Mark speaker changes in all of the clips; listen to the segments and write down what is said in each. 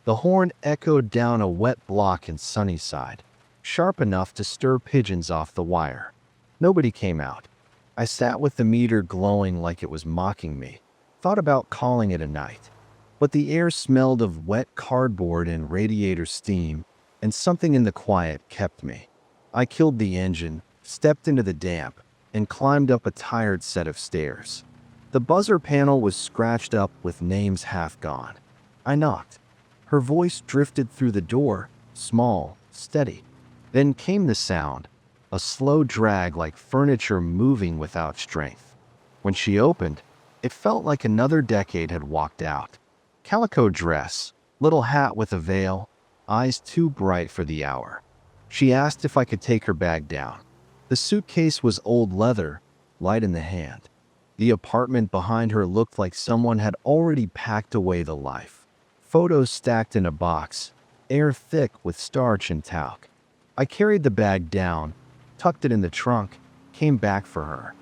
Speaker 1: The horn echoed down a wet block in Sunnyside, sharp enough to stir pigeons off the wire. Nobody came out. I sat with the meter glowing like it was mocking me, thought about calling it a night. But the air smelled of wet cardboard and radiator steam, and something in the quiet kept me. I killed the engine, stepped into the damp, and climbed up a tired set of stairs. The buzzer panel was scratched up with names half gone. I knocked. Her voice drifted through the door, small, steady. Then came the sound, a slow drag like furniture moving without strength. When she opened, it felt like another decade had walked out. Calico dress, little hat with a veil, eyes too bright for the hour. She asked if I could take her bag down. The suitcase was old leather, light in the hand. The apartment behind her looked like someone had already packed away the life. Photos stacked in a box, air thick with starch and talc. I carried the bag down, tucked it in the trunk, came back for her.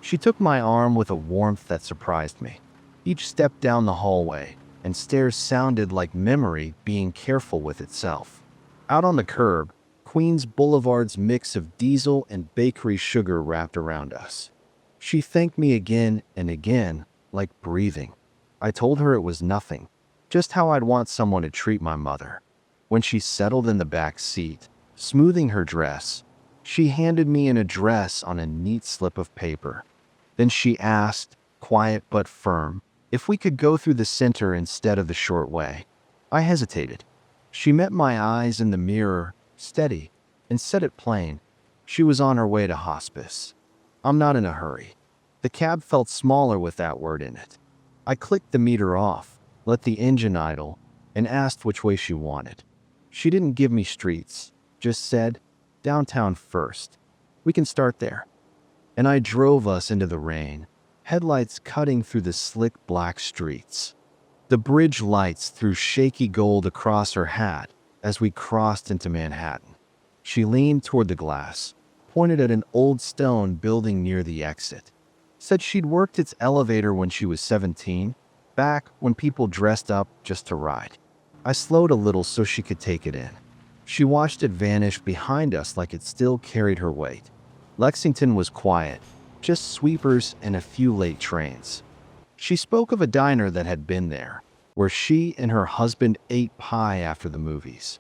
Speaker 1: She took my arm with a warmth that surprised me. Each step down the hallway, and stairs sounded like memory being careful with itself. Out on the curb, Queens Boulevard's mix of diesel and bakery sugar wrapped around us. She thanked me again and again, like breathing. I told her it was nothing, just how I'd want someone to treat my mother. When she settled in the back seat, smoothing her dress, she handed me an address on a neat slip of paper. Then she asked, quiet but firm, if we could go through the center instead of the short way. I hesitated. She met my eyes in the mirror, steady, and said it plain. She was on her way to hospice. I'm not in a hurry. The cab felt smaller with that word in it. I clicked the meter off, let the engine idle, and asked which way she wanted. She didn't give me streets, just said, downtown first. We can start there. And I drove us into the rain, headlights cutting through the slick black streets. The bridge lights threw shaky gold across her hat as we crossed into Manhattan. She leaned toward the glass, pointed at an old stone building near the exit. Said she'd worked its elevator when she was 17, back when people dressed up just to ride. I slowed a little so she could take it in. She watched it vanish behind us like it still carried her weight. Lexington was quiet, just sweepers and a few late trains. She spoke of a diner that had been there, where she and her husband ate pie after the movies.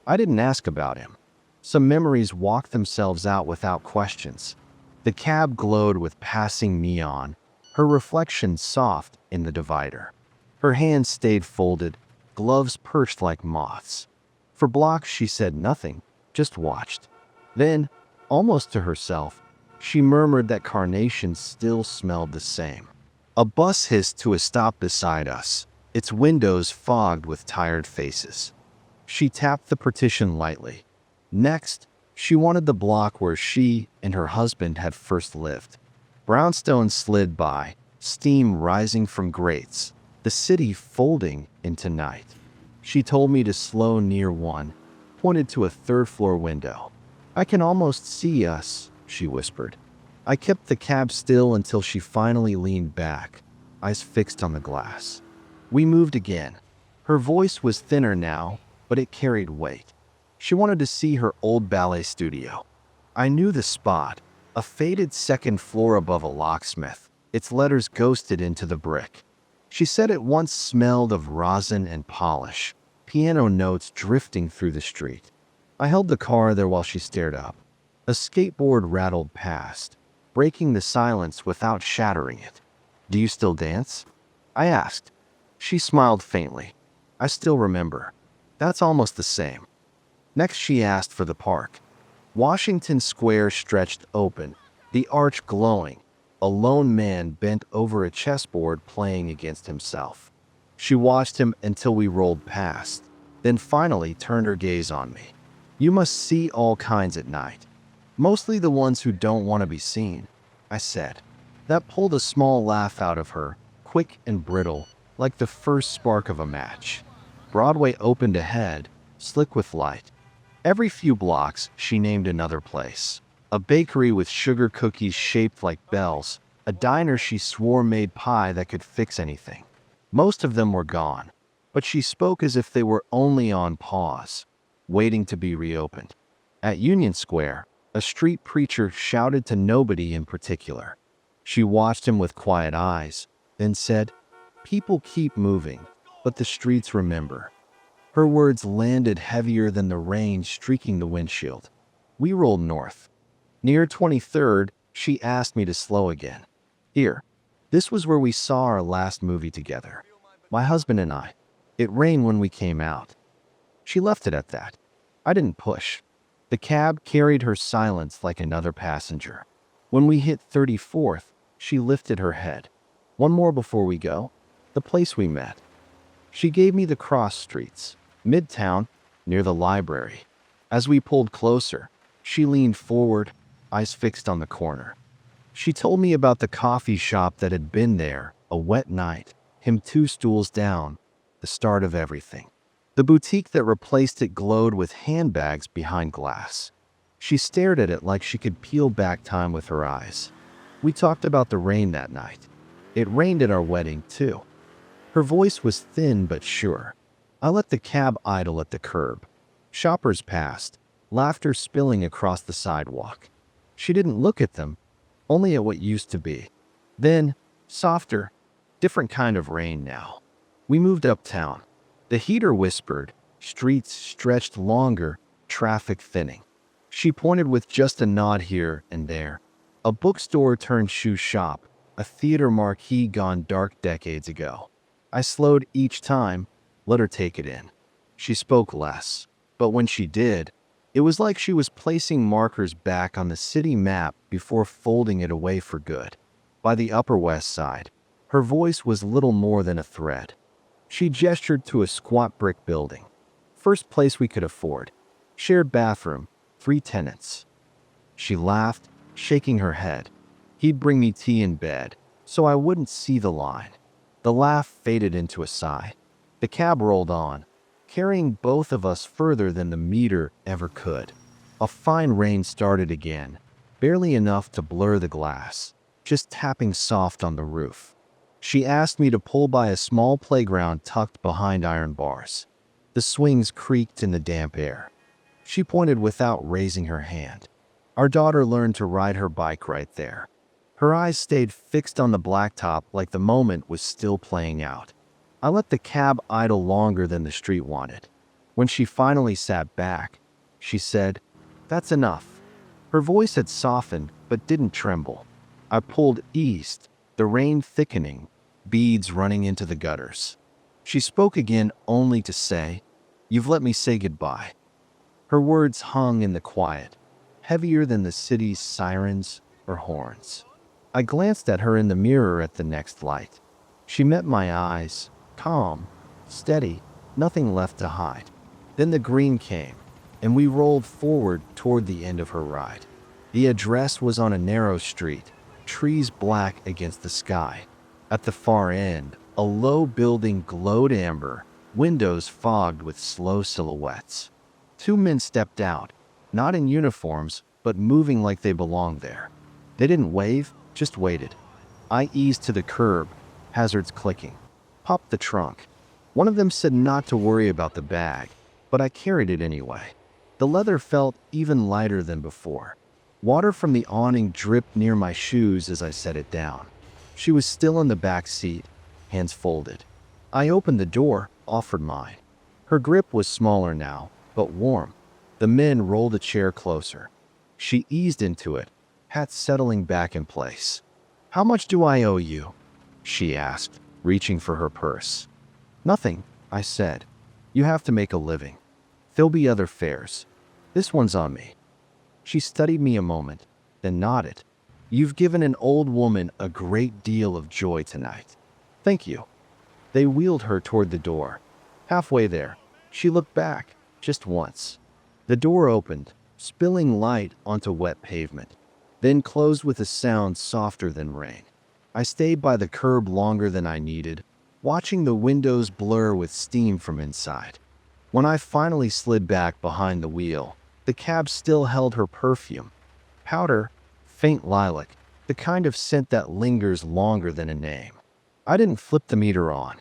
Speaker 1: I didn't ask about him. Some memories walked themselves out without questions. The cab glowed with passing neon, her reflection soft in the divider. Her hands stayed folded, gloves perched like moths. For blocks she said nothing, just watched. Then, almost to herself, she murmured that carnations still smelled the same. A bus hissed to a stop beside us, its windows fogged with tired faces. She tapped the partition lightly. Next, she wanted the block where she and her husband had first lived. Brownstones slid by, steam rising from grates, the city folding into night. She told me to slow near one, pointed to a third-floor window. I can almost see us, she whispered. I kept the cab still until she finally leaned back, eyes fixed on the glass. We moved again. Her voice was thinner now, but it carried weight. She wanted to see her old ballet studio. I knew the spot, a faded second floor above a locksmith, its letters ghosted into the brick. She said it once smelled of rosin and polish, piano notes drifting through the street. I held the car there while she stared up. A skateboard rattled past, breaking the silence without shattering it. Do you still dance? I asked. She smiled faintly. I still remember. That's almost the same. Next she asked for the park. Washington Square stretched open, the arch glowing, a lone man bent over a chessboard playing against himself. She watched him until we rolled past, then finally turned her gaze on me. You must see all kinds at night. Mostly the ones who don't want to be seen, I said. That pulled a small laugh out of her, quick and brittle, like the first spark of a match. Broadway opened ahead, slick with light. Every few blocks, she named another place. A bakery with sugar cookies shaped like bells, a diner she swore made pie that could fix anything. Most of them were gone, but she spoke as if they were only on pause, waiting to be reopened. At Union Square, a street preacher shouted to nobody in particular. She watched him with quiet eyes, then said, "People keep moving, but the streets remember." Her words landed heavier than the rain streaking the windshield. We rolled north. Near 23rd, she asked me to slow again. "Here, this was where we saw our last movie together. My husband and I. It rained when we came out." She left it at that. I didn't push. The cab carried her silence like another passenger. When we hit 34th, she lifted her head. "One more before we go. The place we met." She gave me the cross streets, Midtown, near the library. As we pulled closer, she leaned forward, eyes fixed on the corner. She told me about the coffee shop that had been there, a wet night, him 2 stools down, the start of everything. The boutique that replaced it glowed with handbags behind glass. She stared at it like she could peel back time with her eyes. We talked about the rain that night. It rained at our wedding, too. Her voice was thin but sure. I let the cab idle at the curb. Shoppers passed, laughter spilling across the sidewalk. She didn't look at them, only at what used to be. Then, softer, different kind of rain now. We moved uptown. The heater whispered, streets stretched longer, traffic thinning. She pointed with just a nod here and there. A bookstore turned shoe shop, a theater marquee gone dark decades ago. I slowed each time, let her take it in. She spoke less, but when she did, it was like she was placing markers back on the city map before folding it away for good. By the Upper West Side, her voice was little more than a thread. She gestured to a squat brick building. First place we could afford. Shared bathroom, 3 tenants. She laughed, shaking her head. He'd bring me tea in bed, so I wouldn't see the line. The laugh faded into a sigh. The cab rolled on, carrying both of us further than the meter ever could. A fine rain started again, barely enough to blur the glass, just tapping soft on the roof. She asked me to pull by a small playground tucked behind iron bars. The swings creaked in the damp air. She pointed without raising her hand. Our daughter learned to ride her bike right there. Her eyes stayed fixed on the blacktop like the moment was still playing out. I let the cab idle longer than the street wanted. When she finally sat back, she said, "That's enough." Her voice had softened but didn't tremble. I pulled east, the rain thickening, beads running into the gutters. She spoke again only to say, "You've let me say goodbye." Her words hung in the quiet, heavier than the city's sirens or horns. I glanced at her in the mirror at the next light. She met my eyes, calm, steady, nothing left to hide. Then the green came, and we rolled forward toward the end of her ride. The address was on a narrow street, trees black against the sky. At the far end, a low building glowed amber, windows fogged with slow silhouettes. 2 men stepped out, not in uniforms, but moving like they belonged there. They didn't wave, just waited. I eased to the curb, hazards clicking. Popped the trunk. One of them said not to worry about the bag, but I carried it anyway. The leather felt even lighter than before. Water from the awning dripped near my shoes as I set it down. She was still in the back seat, hands folded. I opened the door, offered mine. Her grip was smaller now, but warm. The men rolled a chair closer. She eased into it, hat settling back in place. "How much do I owe you?" she asked, reaching for her purse. "Nothing," I said. "You have to make a living. There'll be other fares. This one's on me." She studied me a moment, then nodded. "You've given an old woman a great deal of joy tonight." "Thank you." They wheeled her toward the door. Halfway there, she looked back, just once. The door opened, spilling light onto wet pavement, then closed with a sound softer than rain. I stayed by the curb longer than I needed, watching the windows blur with steam from inside. When I finally slid back behind the wheel, the cab still held her perfume. Powder, faint lilac, the kind of scent that lingers longer than a name. I didn't flip the meter on.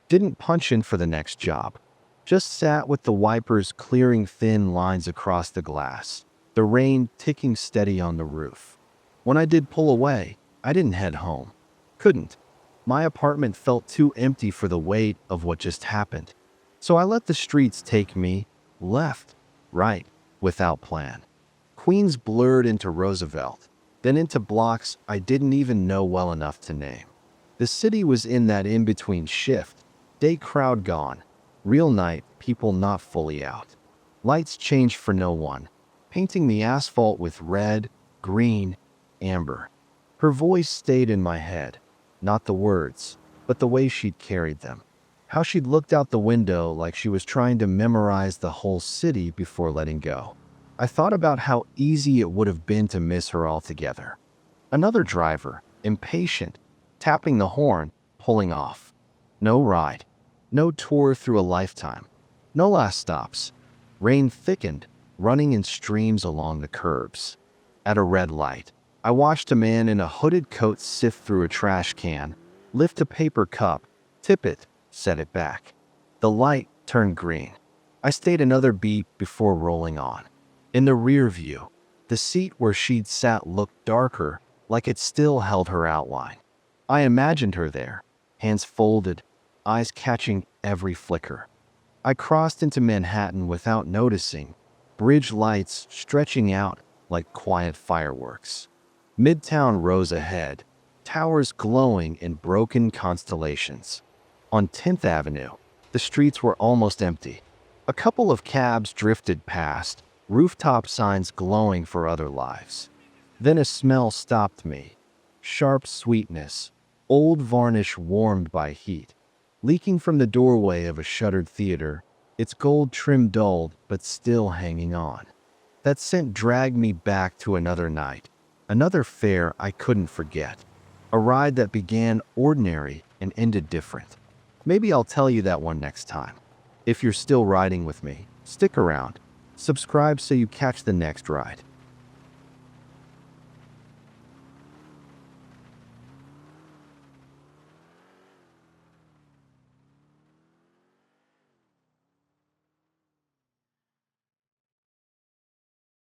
Speaker 1: Didn't punch in for the next job. Just sat with the wipers clearing thin lines across the glass, the rain ticking steady on the roof. When I did pull away, I didn't head home. Couldn't. My apartment felt too empty for the weight of what just happened. So I let the streets take me, left, right, without plan. Queens blurred into Roosevelt, then into blocks I didn't even know well enough to name. The city was in that in-between shift, day crowd gone, real night, people not fully out. Lights changed for no one, painting the asphalt with red, green, amber. Her voice stayed in my head, not the words, but the way she'd carried them. How she'd looked out the window like she was trying to memorize the whole city before letting go. I thought about how easy it would have been to miss her altogether. Another driver, impatient, tapping the horn, pulling off. No ride. No tour through a lifetime. No last stops. Rain thickened, running in streams along the curbs. At a red light, I watched a man in a hooded coat sift through a trash can, lift a paper cup, tip it, set it back. The light turned green. I stayed another beat before rolling on. In the rear view, the seat where she'd sat looked darker, like it still held her outline. I imagined her there, hands folded, eyes catching every flicker. I crossed into Manhattan without noticing, bridge lights stretching out like quiet fireworks. Midtown rose ahead, towers glowing in broken constellations. On 10th Avenue, the streets were almost empty. A couple of cabs drifted past, rooftop signs glowing for other lives. Then a smell stopped me. Sharp sweetness, old varnish warmed by heat. Leaking from the doorway of a shuttered theater, its gold trim dulled but still hanging on. That scent dragged me back to another night, another fare I couldn't forget. A ride that began ordinary and ended different. Maybe I'll tell you that one next time. If you're still riding with me, stick around. Subscribe so you catch the next ride.